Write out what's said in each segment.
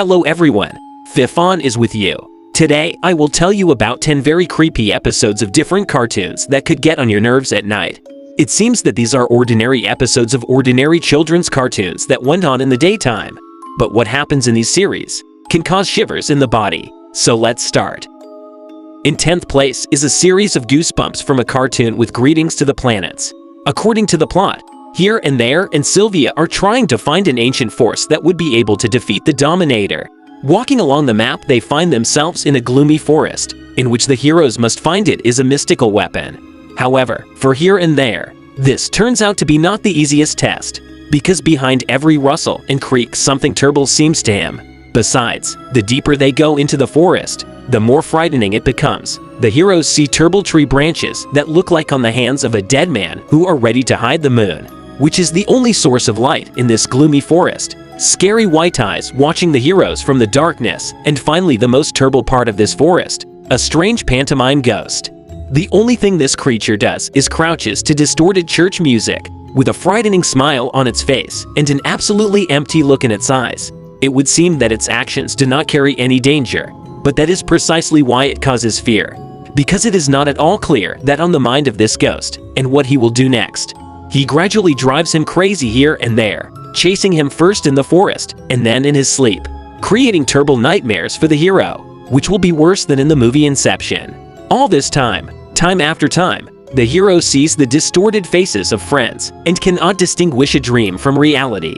Hello everyone, Fifon is with you. Today, I will tell you about 10 very creepy episodes of different cartoons that could get on your nerves at night. It seems that these are ordinary episodes of ordinary children's cartoons that went on in the daytime. But what happens in these series can cause shivers in the body, so let's start. In 10th place is a series of Goosebumps from a cartoon with greetings to the planets. According to the plot, Here and There and Sylvia are trying to find an ancient force that would be able to defeat the Dominator. Walking along the map, they find themselves in a gloomy forest, in which the heroes must find it is a mystical weapon. However, for Here and There, this turns out to be not the easiest test, because behind every rustle and creak something terrible seems to him. Besides, the deeper they go into the forest, the more frightening it becomes. The heroes see terrible tree branches that look like on the hands of a dead man who are ready to hide the moon, which is the only source of light in this gloomy forest. Scary white eyes watching the heroes from the darkness, and finally the most terrible part of this forest, a strange pantomime ghost. The only thing this creature does is crouches to distorted church music, with a frightening smile on its face and an absolutely empty look in its eyes. It would seem that its actions do not carry any danger, but that is precisely why it causes fear, because it is not at all clear that on the mind of this ghost and what he will do next. He gradually drives him crazy here and there, chasing him first in the forest and then in his sleep, creating terrible nightmares for the hero, which will be worse than in the movie Inception. All this time after time, the hero sees the distorted faces of friends and cannot distinguish a dream from reality.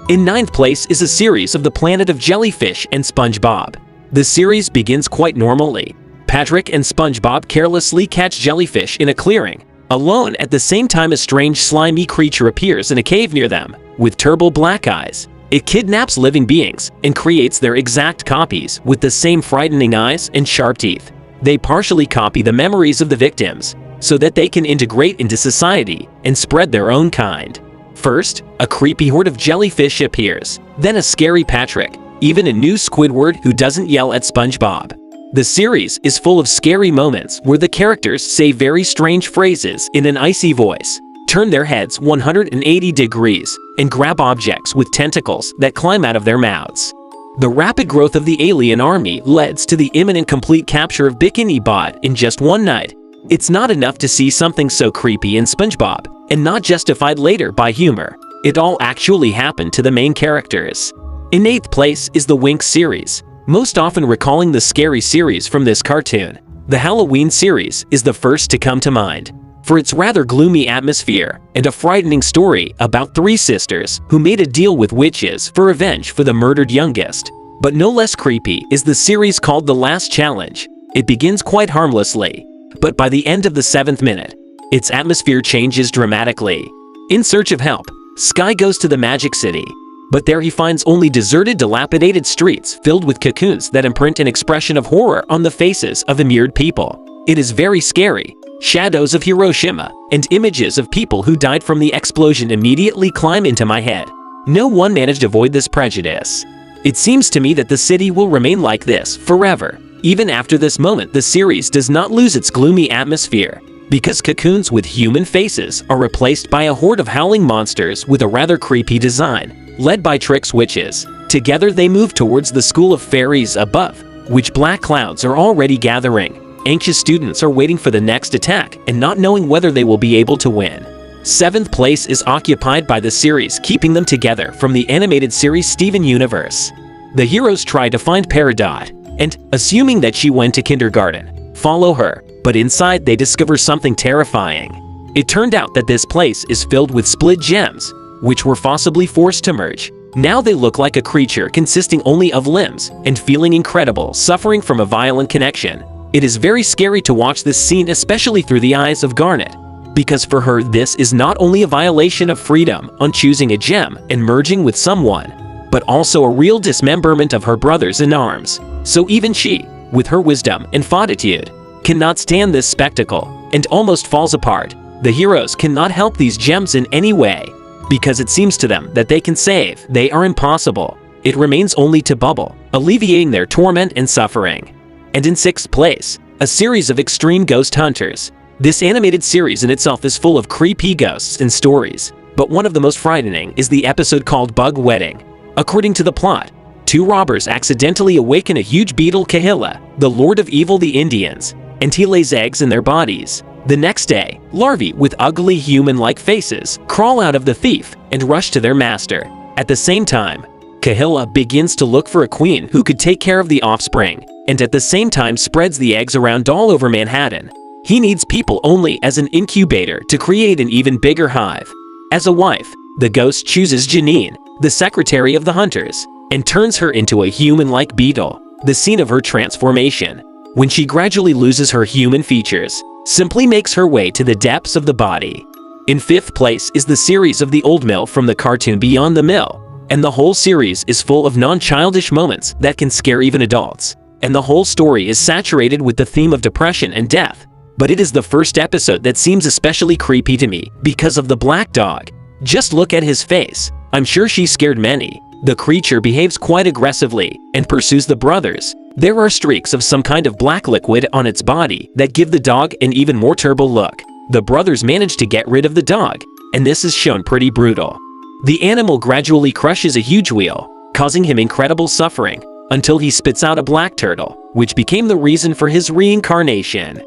In 9th place is a series of The Planet of Jellyfish and SpongeBob. The series begins quite normally. Patrick and SpongeBob carelessly catch jellyfish in a clearing, alone at the same time a strange slimy creature appears in a cave near them, with terrible black eyes. It kidnaps living beings and creates their exact copies with the same frightening eyes and sharp teeth. They partially copy the memories of the victims, so that they can integrate into society and spread their own kind. First, a creepy horde of jellyfish appears, then a scary Patrick, even a new Squidward who doesn't yell at SpongeBob. The series is full of scary moments where the characters say very strange phrases in an icy voice, turn their heads 180 degrees, and grab objects with tentacles that climb out of their mouths. The rapid growth of the alien army leads to the imminent complete capture of Bikini Bot in just one night. It's not enough to see something so creepy in SpongeBob, and not justified later by humor. It all actually happened to the main characters. In 8th place is the Winx series, most often recalling the scary series from this cartoon. The Halloween series is the first to come to mind, for its rather gloomy atmosphere and a frightening story about 3 sisters who made a deal with witches for revenge for the murdered youngest. But no less creepy is the series called The Last Challenge. It begins quite harmlessly, but by the end of the 7th minute, its atmosphere changes dramatically. In search of help, Sky goes to the Magic City, but there he finds only deserted, dilapidated streets filled with cocoons that imprint an expression of horror on the faces of immured people. It is very scary. Shadows of Hiroshima and images of people who died from the explosion immediately climb into my head. No one managed to avoid this prejudice. It seems to me that the city will remain like this forever. Even after this moment, the series does not lose its gloomy atmosphere, because cocoons with human faces are replaced by a horde of howling monsters with a rather creepy design, led by Trix witches. Together they move towards the school of fairies above, which black clouds are already gathering. Anxious students are waiting for the next attack and not knowing whether they will be able to win. 7th place is occupied by the series keeping them together from the animated series Steven Universe. The heroes try to find Peridot, and, assuming that she went to kindergarten, follow her, but inside they discover something terrifying. It turned out that this place is filled with split gems, which were forcibly forced to merge. Now they look like a creature consisting only of limbs and feeling incredible, suffering from a violent connection. It is very scary to watch this scene, especially through the eyes of Garnet, because for her this is not only a violation of freedom on choosing a gem and merging with someone, but also a real dismemberment of her brothers in arms. So even she, with her wisdom and fortitude, cannot stand this spectacle and almost falls apart. The heroes cannot help these gems in any way, because it seems to them that they can save. They are impossible. It remains only to bubble, alleviating their torment and suffering. And in 6th place, a series of Extreme Ghost Hunters. This animated series in itself is full of creepy ghosts and stories, but one of the most frightening is the episode called Bug Wedding. According to the plot, two robbers accidentally awaken a huge beetle Kahila, the Lord of Evil the Indians, and he lays eggs in their bodies. The next day, larvae with ugly human-like faces crawl out of the thief and rush to their master. At the same time, Kahila begins to look for a queen who could take care of the offspring, and at the same time spreads the eggs around all over Manhattan. He needs people only as an incubator to create an even bigger hive. As a wife, the ghost chooses Janine, the secretary of the hunters, and turns her into a human-like beetle, the scene of her transformation. When she gradually loses her human features, simply makes her way to the depths of the body. In fifth place is the series of The Old Mill from the cartoon Beyond the Mill, and the whole series is full of non-childish moments that can scare even adults. And the whole story is saturated with the theme of depression and death. But it is the first episode that seems especially creepy to me because of the black dog. Just look at his face. I'm sure she scared many. The creature behaves quite aggressively and pursues the brothers. There are streaks of some kind of black liquid on its body that give the dog an even more terrible look. The brothers manage to get rid of the dog, and this is shown pretty brutal. The animal gradually crushes a huge wheel, causing him incredible suffering, until he spits out a black turtle, which became the reason for his reincarnation.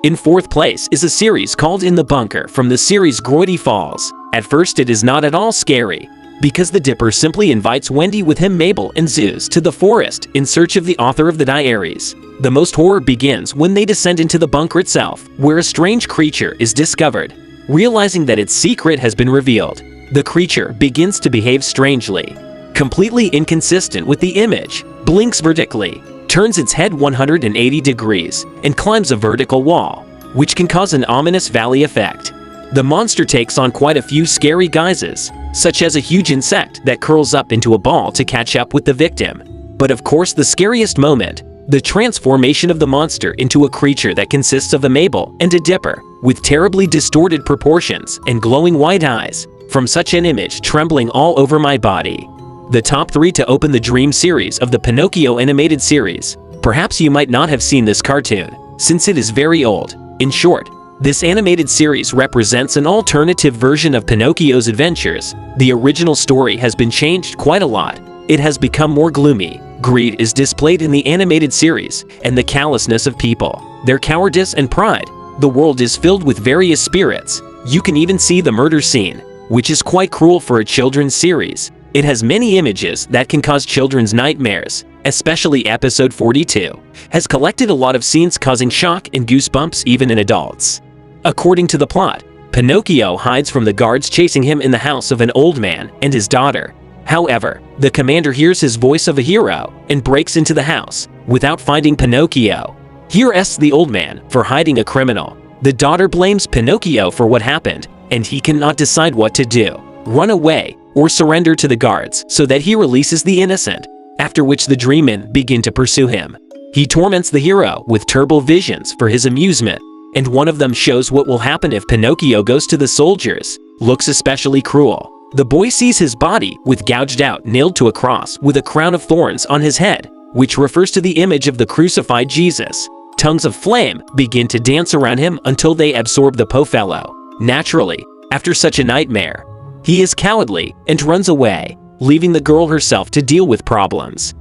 In fourth place is a series called In the Bunker from the series Gravity Falls. At first it is not at all scary, because the Dipper simply invites Wendy with him, Mabel, and Zeus to the forest in search of the author of the diaries. The most horror begins when they descend into the bunker itself, where a strange creature is discovered. Realizing that its secret has been revealed, the creature begins to behave strangely, completely inconsistent with the image, blinks vertically, turns its head 180 degrees, and climbs a vertical wall, which can cause an ominous valley effect. The monster takes on quite a few scary guises, such as a huge insect that curls up into a ball to catch up with the victim. But of course the scariest moment, the transformation of the monster into a creature that consists of a Mabel and a Dipper, with terribly distorted proportions and glowing white eyes. From such an image trembling all over my body. The top 3 to open the Dream series of the Pinocchio animated series. Perhaps you might not have seen this cartoon, since it is very old. In short, this animated series represents an alternative version of Pinocchio's adventures. The original story has been changed quite a lot. It has become more gloomy. Greed is displayed in the animated series, and the callousness of people, their cowardice and pride. The world is filled with various spirits. You can even see the murder scene, which is quite cruel for a children's series. It has many images that can cause children's nightmares, especially episode 42, has collected a lot of scenes causing shock and goosebumps even in adults. According to the plot, Pinocchio hides from the guards chasing him in the house of an old man and his daughter. However, the commander hears his voice of a hero and breaks into the house without finding Pinocchio. He arrests the old man for hiding a criminal. The daughter blames Pinocchio for what happened, and he cannot decide what to do, run away, or surrender to the guards so that he releases the innocent, after which the Dream Men begin to pursue him. He torments the hero with terrible visions for his amusement, and one of them shows what will happen if Pinocchio goes to the soldiers. Looks especially cruel. The boy sees his body with gouged out, nailed to a cross with a crown of thorns on his head, which refers to the image of the crucified Jesus. Tongues of flame begin to dance around him until they absorb the poor fellow. Naturally, after such a nightmare, he is cowardly and runs away, leaving the girl herself to deal with problems.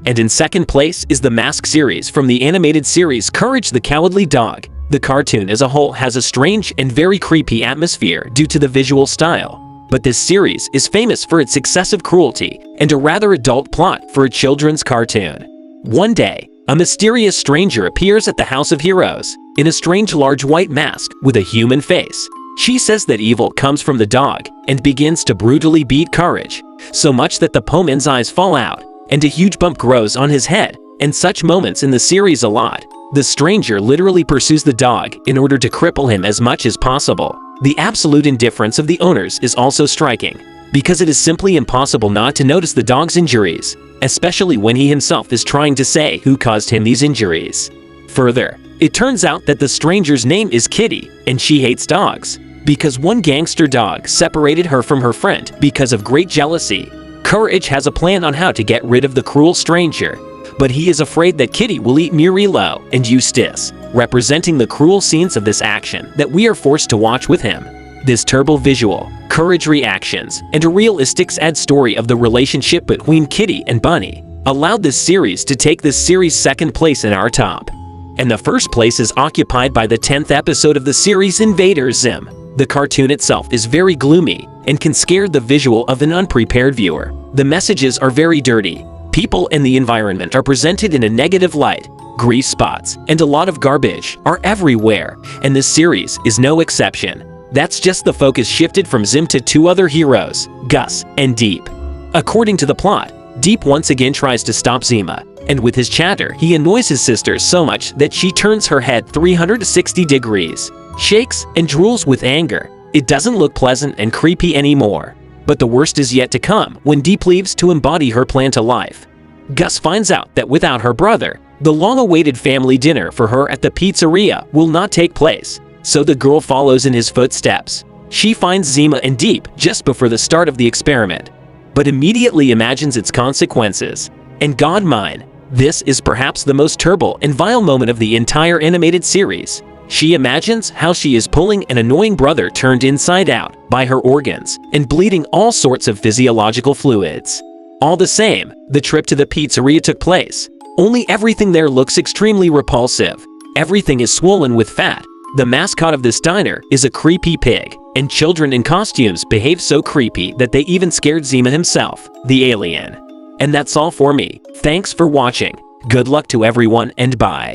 And in second place is the Mask series from the animated series Courage the Cowardly Dog. The cartoon as a whole has a strange and very creepy atmosphere due to the visual style. But this series is famous for its excessive cruelty and a rather adult plot for a children's cartoon. One day, a mysterious stranger appears at the House of Heroes in a strange large white mask with a human face. She says that evil comes from the dog and begins to brutally beat Courage, so much that the Poeman's eyes fall out and a huge bump grows on his head, and such moments in the series a lot. The stranger literally pursues the dog in order to cripple him as much as possible. The absolute indifference of the owners is also striking, because it is simply impossible not to notice the dog's injuries, especially when he himself is trying to say who caused him these injuries. Further, it turns out that the stranger's name is Kitty, and she hates dogs, because one gangster dog separated her from her friend because of great jealousy. Courage has a plan on how to get rid of the cruel stranger, but he is afraid that Kitty will eat Murilo and Eustace, representing the cruel scenes of this action that we are forced to watch with him. This turbo visual, courage reactions, and a realistic sad story of the relationship between Kitty and Bunny allowed this series to take this series' second place in our top. And the first place is occupied by the 10th episode of the series, Invader Zim. The cartoon itself is very gloomy and can scare the visual of an unprepared viewer. The messages are very dirty. People and the environment are presented in a negative light. Grease spots and a lot of garbage are everywhere, and this series is no exception. That's just the focus shifted from Zim to two other heroes, Gus and Deep. According to the plot, Deep once again tries to stop Zima, and with his chatter, he annoys his sister so much that she turns her head 360 degrees, shakes and drools with anger. It doesn't look pleasant and creepy anymore. But the worst is yet to come when Deep leaves to embody her plan to life. Gus finds out that without her brother, the long-awaited family dinner for her at the pizzeria will not take place, so the girl follows in his footsteps. She finds Zima and Deep just before the start of the experiment, but immediately imagines its consequences. And God mine, this is perhaps the most terrible and vile moment of the entire animated series. She imagines how she is pulling an annoying brother turned inside out by her organs and bleeding all sorts of physiological fluids. All the same, the trip to the pizzeria took place. Only everything there looks extremely repulsive. Everything is swollen with fat. The mascot of this diner is a creepy pig, and children in costumes behave so creepy that they even scared Zima himself, the alien. And that's all for me. Thanks for watching. Good luck to everyone and bye.